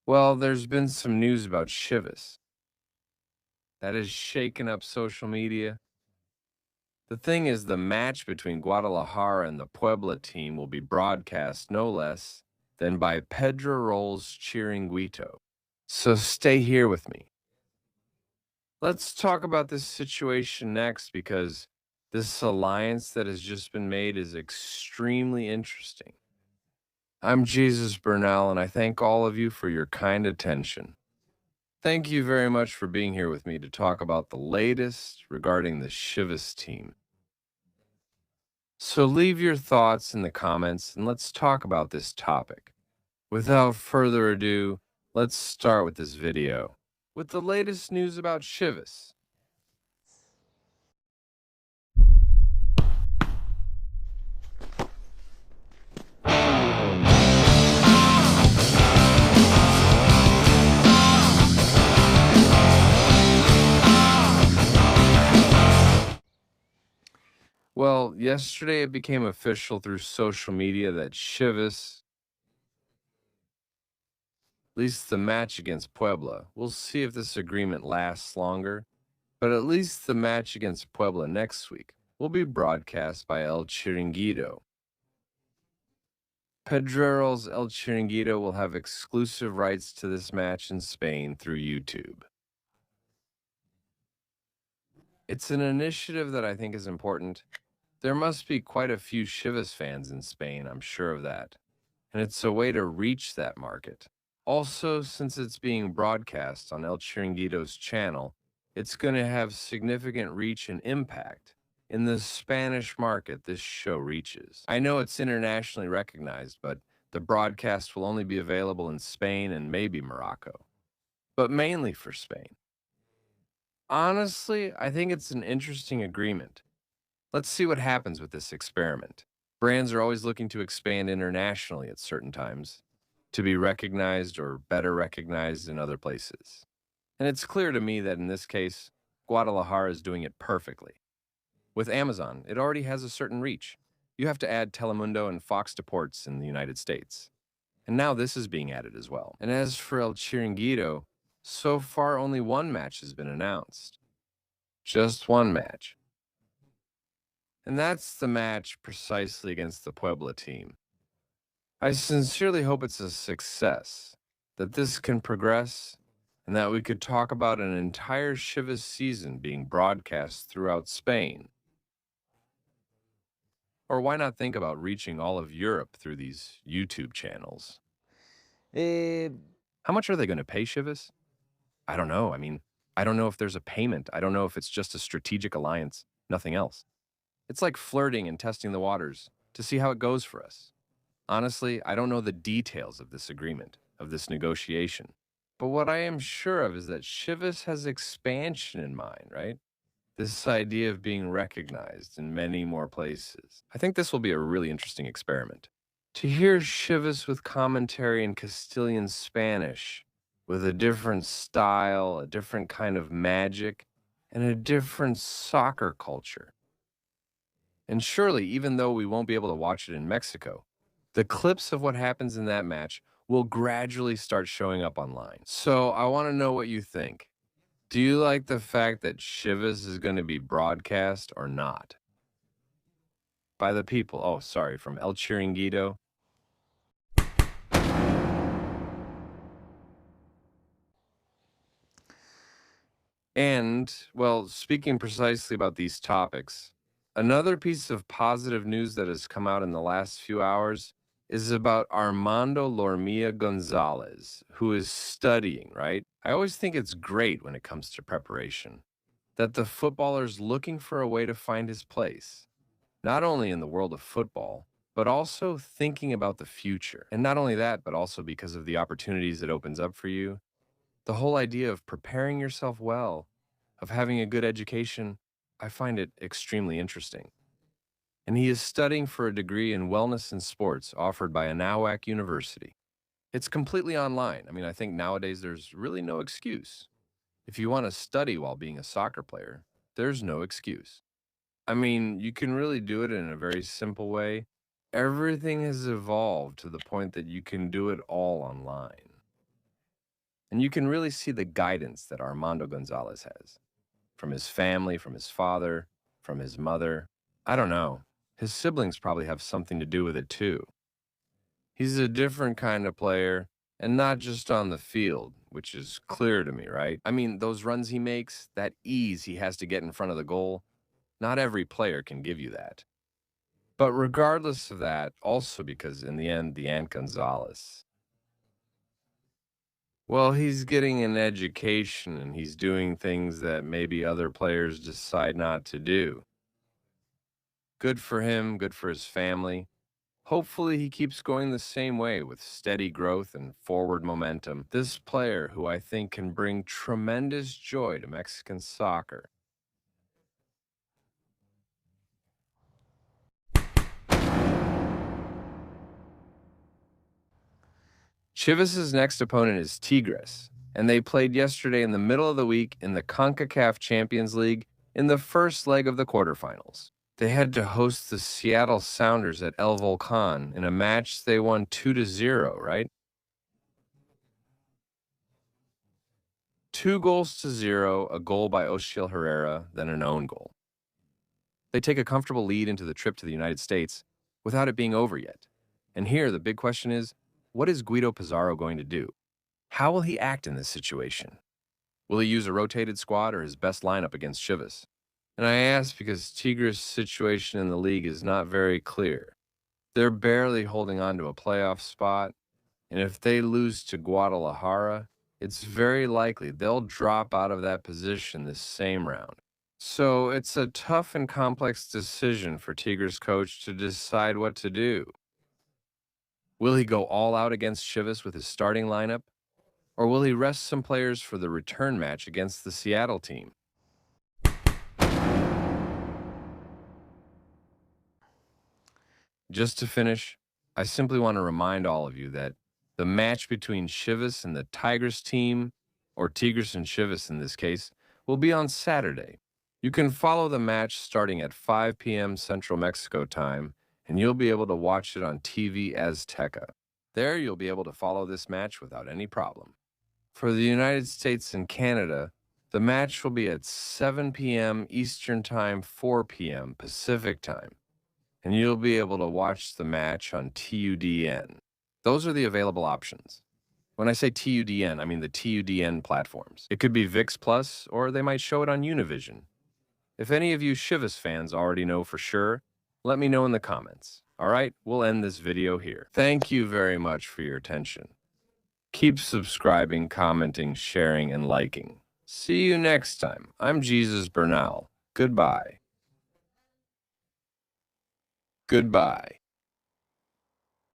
Well, there's been some news about Chivas that has shaken up social media. The thing is, the match between Guadalajara and the Puebla team will be broadcast no less than by Pedro Roll's Chiringuito. So stay here with me. Let's talk about this situation next because this alliance that has just been made is extremely interesting. I'm Jesus Bernal, and I thank all of you for your kind attention. Thank you very much for being here with me to talk about the latest regarding the Chivas team. So leave your thoughts in the comments and let's talk about this topic. Without further ado, let's start with this video with the latest news about Chivas. Well, yesterday it became official through social media that Chivas, at least the match against Puebla, we'll see if this agreement lasts longer, but at least the match against Puebla next week will be broadcast by El Chiringuito. Pedrero's El Chiringuito will have exclusive rights to this match in Spain through YouTube. It's an initiative that I think is important. There must be quite a few Chivas fans in Spain, I'm sure of that. And it's a way to reach that market. Also, since it's being broadcast on El Chiringuito's channel, it's going to have significant reach and impact in the Spanish market this show reaches. I know it's internationally recognized, but the broadcast will only be available in Spain and maybe Morocco, but mainly for Spain. Honestly, I think it's an interesting agreement. Let's see what happens with this experiment. Brands are always looking to expand internationally at certain times to be recognized or better recognized in other places. And it's clear to me that in this case, Guadalajara is doing it perfectly. With Amazon, it already has a certain reach. You have to add Telemundo and Fox to ports in the United States. And now this is being added as well. And as for El Chiringuito, so far only one match has been announced. Just one match. And that's the match precisely against the Puebla team. I sincerely hope it's a success, that this can progress, and that we could talk about an entire Chivas season being broadcast throughout Spain. Or why not think about reaching all of Europe through these YouTube channels? Eh, How much are they going to pay Chivas? I don't know. I mean, I don't know if there's a payment. I don't know if it's just a strategic alliance, nothing else. It's like flirting and testing the waters to see how it goes for us. Honestly, I don't know the details of this agreement, of this negotiation. But what I am sure of is that Chivas has expansion in mind, right? This idea of being recognized in many more places. I think this will be a really interesting experiment. To hear Chivas with commentary in Castilian Spanish, with a different style, a different kind of magic, and a different soccer culture. And surely, even though we won't be able to watch it in Mexico, the clips of what happens in that match will gradually start showing up online. So I want to know what you think. Do you like the fact that Chivas is going to be broadcast or not? By the people. Oh, sorry, from El Chiringuito. And, well, speaking precisely about these topics, another piece of positive news that has come out in the last few hours is about Armando Lormia González, who is studying, right? I always think it's great when it comes to preparation, that the footballer's looking for a way to find his place, not only in the world of football, but also thinking about the future. And not only that, but also because of the opportunities it opens up for you. The whole idea of preparing yourself well, of having a good education, I find it extremely interesting. And he is studying for a degree in wellness and sports offered by Anahuac University. It's completely online. I mean, I think nowadays there's really no excuse. If you want to study while being a soccer player, there's no excuse. I mean, you can really do it in a very simple way. Everything has evolved to the point that you can do it all online. And you can really see the guidance that Armando González has from his family, from his father, from his mother. I don't know. His siblings probably have something to do with it too. He's a different kind of player, and not just on the field, which is clear to me, right? I mean, those runs he makes, that ease he has to get in front of the goal, not every player can give you that. But regardless of that, also because in the end, the Ant Gonzalez, well, he's getting an education and he's doing things that maybe other players decide not to do. Good for him, good for his family. Hopefully, he keeps going the same way with steady growth and forward momentum. This player, who I think can bring tremendous joy to Mexican soccer. Chivas' next opponent is Tigres, and they played yesterday in the middle of the week in the CONCACAF Champions League in the first leg of the quarterfinals. They had to host the Seattle Sounders at El Volcán in a match they won 2-0, right? 2-0, a goal by Oshiel Herrera, then an own goal. They take a comfortable lead into the trip to the United States without it being over yet. And here, the big question is, what is Guido Pizarro going to do? How will he act in this situation? Will he use a rotated squad or his best lineup against Chivas? And I ask because Tigres' situation in the league is not very clear. They're barely holding on to a playoff spot, and if they lose to Guadalajara, it's very likely they'll drop out of that position this same round. So it's a tough and complex decision for Tigres coach to decide what to do. Will he go all out against Chivas with his starting lineup? Or will he rest some players for the return match against the Seattle team? Just to finish, I simply want to remind all of you that the match between Chivas and the Tigres team, or Tigres and Chivas in this case, will be on Saturday. You can follow the match starting at 5 p.m. Central Mexico time, and you'll be able to watch it on TV Azteca. There, you'll be able to follow this match without any problem. For the United States and Canada, the match will be at 7 p.m. Eastern Time, 4 p.m. Pacific Time, and you'll be able to watch the match on TUDN. Those are the available options. When I say TUDN, I mean the TUDN platforms. It could be VIX Plus, or they might show it on Univision. If any of you Chivas fans already know for sure, let me know in the comments. All right, we'll end this video here. Thank you very much for your attention. Keep subscribing, commenting, sharing, and liking. See you next time. I'm Jesus Bernal. Goodbye. Goodbye.